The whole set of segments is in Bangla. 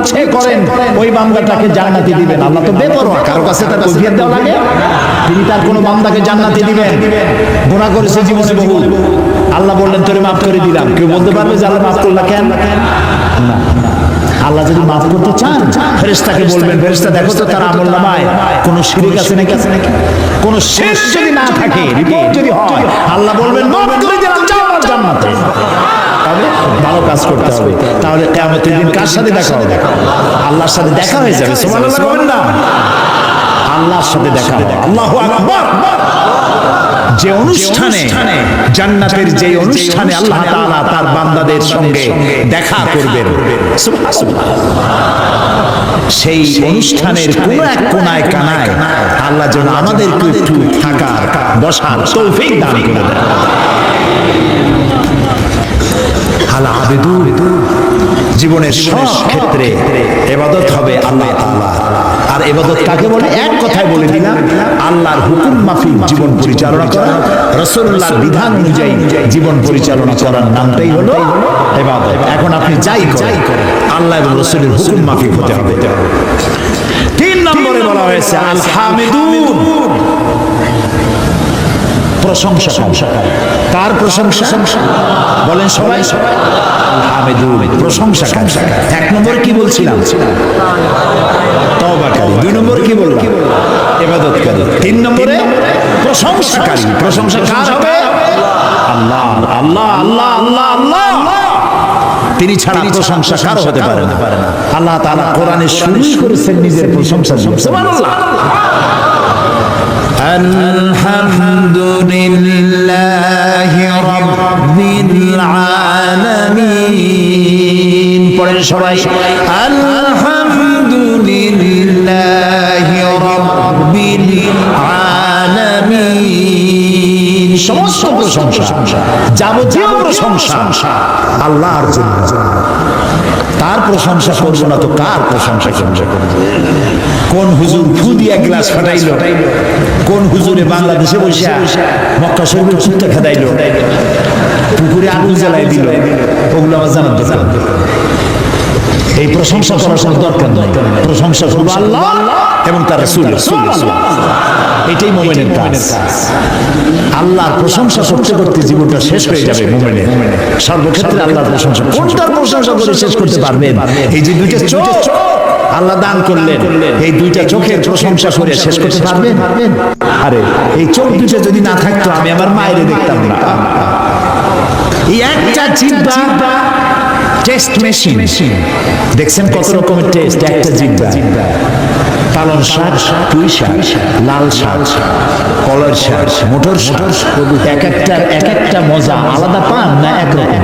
ইচ্ছে করেন ওই বান্দাটাকে জান্নাতি দিবেন। আল্লাহ তো বেপরোয়া, কারো কাছে তার কৈফিয়ত দেওয়া লাগে? তিনি তার কোনো বান্দাকে জান্নাতি দিবেন। গুনাহ করেছে জীবনে বহু, আল্লাহ বললেন তোরে মাফ করে দিলাম। কেউ বলতে পারবে যে আল্লাহ মাফ করলা কেন? না, আল্লাহ যদি মাফ করতে চান ফেরেশতাকে বলবেন, ফেরেশতা দেখো তো তার আমলনামায় কোনো শিরক আছে নাকি, কোনো শেষ যদি না থাকে, রিপোর্ট যদি হয়, আল্লাহ বলবেন মাফ করে দিলাম, যাও জান্নাতে। তবে ভালো কাজ করতে হবে, তাহলে কিয়ামতের দিন কার সাথে দেখা হবে? আল্লাহর সাথে দেখা হয়ে যাবে। সুবহানাল্লাহ বলেন না, আল্লাহর সাথে দেখা হবে। আল্লাহু আকবার। যে অনুষ্ঠানে, জান্নাতের যে অনুষ্ঠানে আল্লাহ তাআলা তার বান্দাদের সঙ্গে দেখা করবেন, সেই অনুষ্ঠানের কোন এক কোনায় কানায় আল্লাহ যেন আমাদেরকে একটু থাকার বসার তৌফিক দান করে দেন। আল আবিদু, জীবনের সব ক্ষেত্রে ইবাদত হবে আল্লাহ তাআলা। আর ইবাদত কাকে বলে? এক কথায় বলে দিলাম, আল্লাহর হুকুম মাফিক জীবন পরিচালনা করা, রাসূলুল্লাহর বিধান অনুযায়ী জীবন পরিচালনা করার নামটাই হলো ইবাদত। এখন আপনি যাই করেন আল্লাহ এবং রাসূলের হুকুম মাফিক হতে হবে। 3 নম্বরে বলা হয়েছে আল হামিদুন, প্রশংসা। কার প্রশংসা? বলেন সবাই, হামিদুন, প্রশংসাকারী। 1 নম্বরে কি বলছিলাম? তওবাকারী। 2 নম্বরে কি বললাম? ইবাদতকারী। 3 নম্বরে প্রশংসাকারী। প্রশংসা কার হবে? আল্লাহ, আল্লাহ, আল্লাহ, আল্লাহ, আল্লাহ। তিনি ছাড়া প্রশংসা কারো হতে পারে না। আল্লাহ তাআলা কোরআনে শুরু করেছেন নিজের প্রশংসা দিয়ে। সুবহানাল্লাহ। আলহামদুলিল্লাহি রাব্বিল আলামিন। পড়েন সবাই, আলহামদুলিল্লাহি রাব্বিল আলামিন। সমস্ত প্রশংসা, যাবতীয় প্রশংসা আল্লাহর জন্য। তার প্রশংসা করবো না তো কার প্রশংসা করবো? কোন হুজুর ফু দিয়ে এক গ্লাস ফাটাইলো? কোন হুজুরে বাংলাদেশে বসে মক্কা শরীফের কুত্তা খেদাইলো? পুকুরে আগুন জ্বালাই দিল? ওগুলো আমার জানার দরকার। এই প্রশংসা করার কোনো দরকার নাই। প্রশংসা করবো আল্লাহ এবং তার রাসূল। এটাই মুমিনের কাজ। আল্লাহর প্রশংসা করতে করতে জীবনটা শেষ হয়ে যাবে মুমিনের। সর্বক্ষেত্রে আল্লাহর প্রশংসা। কোনটার প্রশংসা করে শেষ করতে পারবেন? এই যে 2টা চোখ আল্লাহ দান করলেন, এই 2টা চোখের প্রশংসা করে শেষ করতে পারবেন? আরে এই চোখ 2টা যদি না থাকতো আমি আমার মায়ের দেখতাম না। এই একটা জিহ্বা টেস্ট মেশিন। দেখছেন কত রকমের টেস্ট একটা জিহ্বা। পালন শাক, পুঁই শাক, লাল শাক, কলার শাক, মোটর শাক, এক একটা মজা আলাদা পান না একরকম?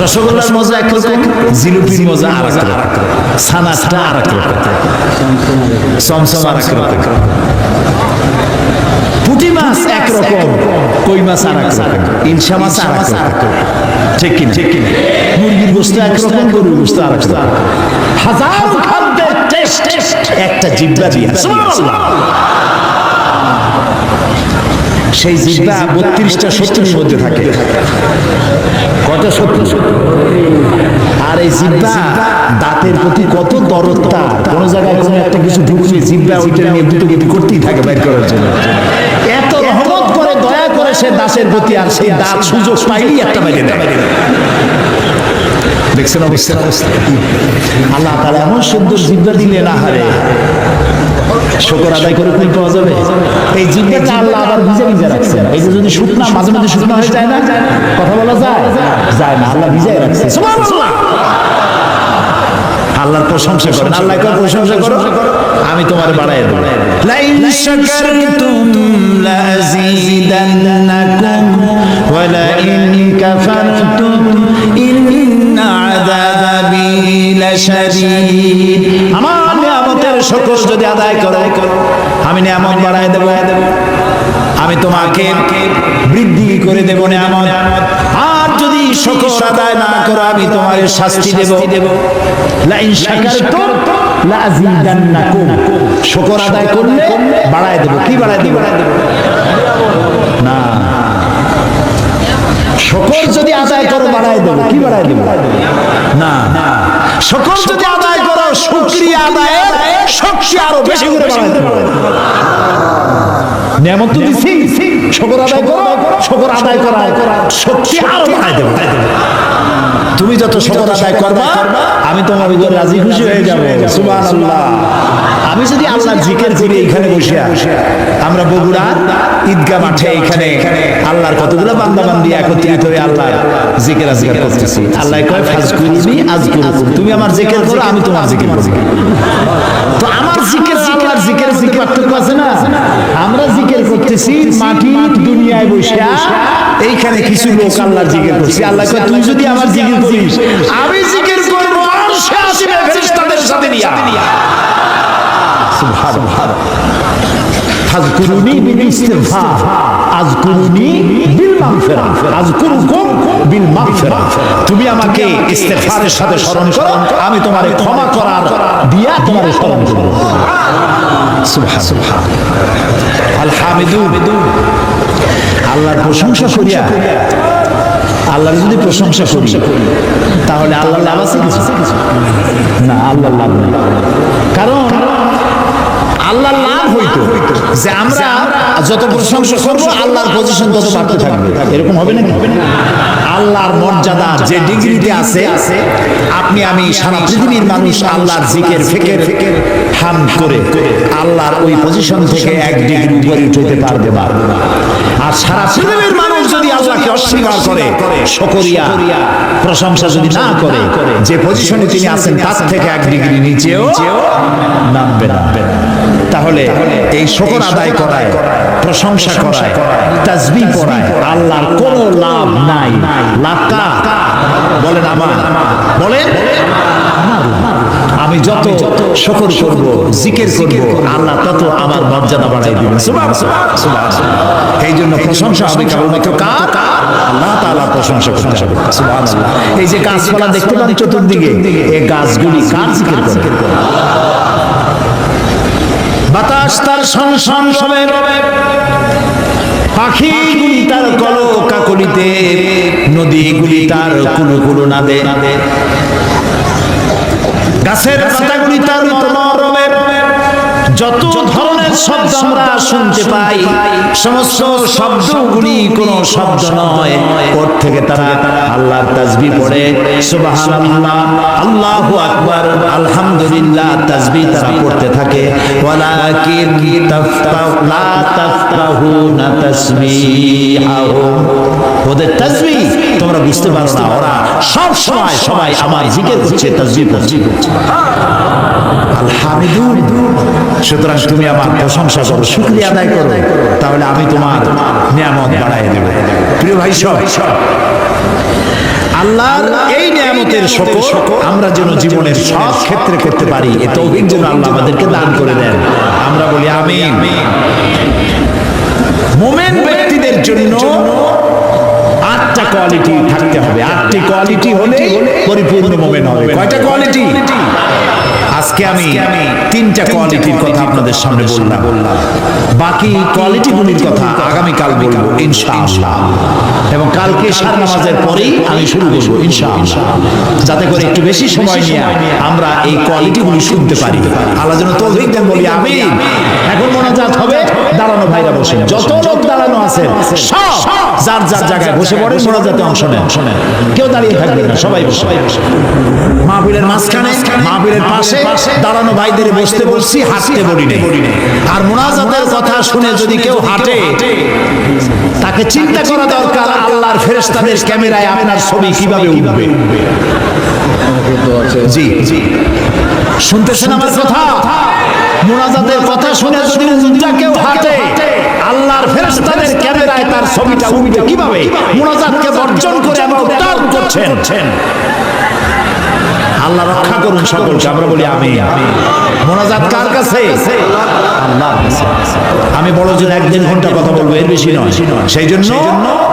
রসগোল্লার মজা একরকম, জিলিপির মজা আর একরকম, ছানাটা আর একরকম, চমচম আর একরকম, পুঁটি মাছ একরকম, কই মাছ আর একরকম, ইলশা মাছ আর একরকম। ঠিক কিনা? মুরগির গোশত একরকম, গরুর গোশত আর একরকম। হাজার খাদ্যের টেস্ট একটা জিহ্বা দিয়ে। সেই জিহ্বা 32টা শত্রুর মধ্যে থাকে। কত শত্রু? আর এই জিহ্বা দাঁতের প্রতি কত দরদটা। কোন জায়গায় কোনো একটা কিছু ঢুকলে জিহ্বা ওইটা নিয়ে দুটো করতেই থাকে বাইর করার জন্য। এত রহমত করে, দয়া করে সে দাঁতের প্রতি, আর সেই দাঁত সুযোগ পাইলেই একটা বাইরে দেয়। দেখছেন অবস্থা? আল্লাহ তাআলা এমন সুন্দর জিহ্বা দিলেন, আহারে শুকর আদায় করে কোন পাওয়া যাবে? এই জিহ্বাটা আল্লাহ আবার ভিজে ভিজে রাখছেন। এই যে যদি শুকনা মাঝে মাঝে শুকনা হয়ে যায় না, কথা বলা যায় যায় না, আল্লাহ ভিজাই রাখছে। সুবহানাল্লাহ। আল্লাহর প্রশংসা করেন। আল্লাহকে প্রশংসা করো, আমি তোমার বাড়ায় দেব। লাইন শাকারতুম লাযীদান্নাকুম ওয়া লাইন কাফারতুম ইন্না আযাবি লাশাদীদ। আমার নিয়ামতের শুকর যদি আদায় করো আমি নিয়ামত বাড়ায় দেব, আমি তোমাকে বৃদ্ধি করে দেব নিয়ামত। আর যদি শুকর আদায় না করো আমি তোমার শাস্তি দেব। লাইন শাকারতুম লাযীদান্নাকুম, শুকর আদায় করলে বাড়ায় দেব। কি বাড়ায় দেব? না, শুকর যদি আদায় করো বাড়ায় দেবো, কি বাড়ায় দেবো? না, শুকর যদি আদায় করো শুকরিয়া আদায়ের শক্তি আরো বেশি করে বাড়ায় দেবো। নিয়ামত তো দিছি, শুকর আদায় করো, শুকর আদায় করার শক্তি আরো বাড়ায় দেবো। তুমি যত শুকর আদায় করবা আমি তোমার উপর রাজি খুশি হয়ে যাবো। সুবহানাল্লাহ। আমি যদি আল্লাহর জিকির করি এখানে বসে, আমরা বগুড়া ঈদগাহ মাঠে এখানে আল্লাহর কতগুলো বান্দা বান্দি একত্রিত হয়ে আল্লাহর জিকির আজকার করতেছি। আল্লাহ কয় ফাজকুরুনি আযকুরুকুম, তুমি আমার জিকির করো আমি তোমার জিকির করব। তো আমার জিকির আল্লাহর জিকিরের মধ্যে পার্থক্য আছে না? আমরা জিকির করতেছি মাটির দুনিয়ায় বসে, এইখানে কিছু লোক আল্লাহর জিকির করছে। আল্লাহ কয় তুই যদি আমার জিকির করিস আমি জিকির করব আরশে আসবে ফেরেশতাদের সাথে নিয়া। সুবহানাল্লাহ। ফাজকুরুনি বিল ইস্তিগফার আযকুরুনি বিল মাগফিরাহ আযকুরুকুম বিল মাগফিরাহ। তুমি আমাকে ইস্তিগফারের সাথে স্মরণ করো, আমি তোমারে ক্ষমা করার দিয়া তোমারে স্মরণ করব। সুবহানাল্লাহ। আল হামিদুন, আল্লাহর প্রশংসা করিয়া, আল্লাহর যদি প্রশংসা করি তাহলে আল্লাহর লাভ আছে কিছু? না, আল্লাহর লাভ নেই। কারণ আল্লাহর লাভ হইতো যে আমরা যত প্রশংসা করবো আল্লাহর পজিশন তত বাড়তে থাকবে। এরকম হবে নাকি? আল্লাহর মর্যাদা যে ডিগ্রিতে আছে, আপনি আমি সারা পৃথিবীর মানুষ আল্লাহর জিকির ফিকির হাম করে আল্লাহর ওই পজিশন থেকে এক ডিগ্রি উপরে উঠতে পারবে না। আর সারা পৃথিবীর মানুষ যদি আল্লাহকে অস্বীকার করে, শুকরিয়া প্রশংসা যদি না করে, যে পজিশনে তিনি আছেন তার থেকে এক ডিগ্রি নিচেও নামবে না। তাহলে এই শুকর আদায় করায়, প্রশংসা করায়, তাসবিহ পড়ায় আল্লাহর কোনো লাভ নাই। লাভটা বলেন আমার, বলেন আমি যত শুকর করব, জিকির করব, আল্লাহ তত আমার মর্যাদা বাড়াই দিবেন। সুবহানাল্লাহ। এই জন্য প্রশংসা হবে কেবলমাত্র কার? আল্লাহ তাআলার প্রশংসা করতে হবে। সুবহানাল্লাহ। এই যে গাছপালা দেখতে পান চতুর্দিকে, এই গাছগুলি কার জিকির করে? বাতাস তার সংসন শোনে, পাখিগুলি তার কলকাকলিতে, নদীগুলি তার কুলুকুলু নাদে, গাছের পাতাগুলি তার নরমে, যত ধরনের শব্দ আমরা শুনতে পাই সমস্ত শব্দগুলি কোনো শব্দ নয়, ওর থেকে তারা আল্লাহর তাসবিহ পড়ে। সুবহানাল্লাহ, আল্লাহু আকবার, আলহামদুলিল্লাহ তাসবিহ তারা পড়তে থাকে। ওয়ালাকিন লা তাফকাহুনা তাসবিহাহুম, ওদের তাসবিহ তোমরা বুঝতে পারো না। ওরা সব সময় সবাই আমার জিকির করছে, তাসবিহ পড়ছে। আল হামিদুন। সুতরাং তুমি আমার প্রশংসা করো, শুকরিয়া আদায় করো, তাহলে আমি তোমার নিয়ামত বাড়াই দেব। প্রিয় ভাই সব, আল্লাহর এই নিয়ামতের শুকর আমরা যেন জীবনের সব ক্ষেত্রে করতে পারি, এ তৌফিক যেন আল্লাহ আমাদেরকে দান করে দেন। আমরা বলি আমিন। মুমিন ব্যক্তিদের জন্য 8টা কোয়ালিটি থাকতে হবে। 8টি কোয়ালিটি হলে পরিপূর্ণ মুমিন হবে। কয়টা কোয়ালিটি? আজকে আমি 3টা কোয়ালিটির কথা আপনাদের সামনে বললাম, বাকি কোয়ালিটিগুলির কথা আগামীকাল বলবো ইনশাআল্লাহ। এবং কালকে ঈশার নামাজের পরেই আমি শুরু করবো ইনশাআল্লাহ, যাতে করে একটু বেশি সময় নিয়ে আমরা এই কোয়ালিটিগুলি শুনতে পারি। আল্লাহ যেন তৌফিক দেন, বলি আমিন। এখন মোনাজাত হবে, দাঁড়ানো ভাইরা বসে, যত লোক দাঁড়ানো আছে সব যার যার জায়গায় বসে পড়ে, মোনাজাতে অংশ নেন। কেউ দাঁড়িয়ে থাকবে না, সবাই বসে। মাহফিলের মাঝখানে, মাহফিলের পাশে দাঁড়ানো ভাইদের বসতে বলছি, হাঁটতে বলি নেই। আর মুনাজাতের কথা শুনে যদি কেউ হাঁটে, তাকে চিন্তা করা দরকার আল্লাহর ফেরেশতাদের ক্যামেরায় আপনার ছবি কিভাবে উঠবে। জি জি, শুনতেছেন আমার কথা? মুনাজাতের কথা শুনে যদি উল্টা কেউ হাঁটে, আল্লাহর ফেরেশতাদের ক্যামেরায় তার ছবিটা উঠবে কিভাবে? মুনাজাতকে বর্জন করে আমরা টান করছেন। আল্লাহ রক্ষা করুন সকলকে। আমরা বলি আমিন। মোনাজাত কার কাছে? আল্লাহর কাছে। আমি বড় জোর 1-1.5 ঘন্টা কথা বলবো, এর বেশি নয়। সেই জন্য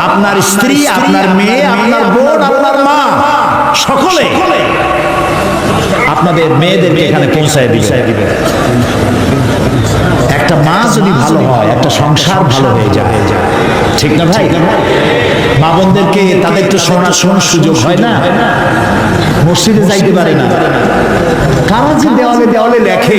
আপনার স্ত্রী, আপনার মেয়ে, আপনার বোন, আপনার মা, সকলে আপনাদের মেয়েদেরকে এখানে পৌঁছায় দিবে। একটা মা যদি ভালো হয় একটা সংসার ভালো হয়ে যায়, ঠিক না ভাই? মা বোনদেরকে তাদের তো শোনার সুযোগ হয় না, মসজিদে যাইতে পারে না, কারা যে দেওয়ালে দেওয়ালে লেখে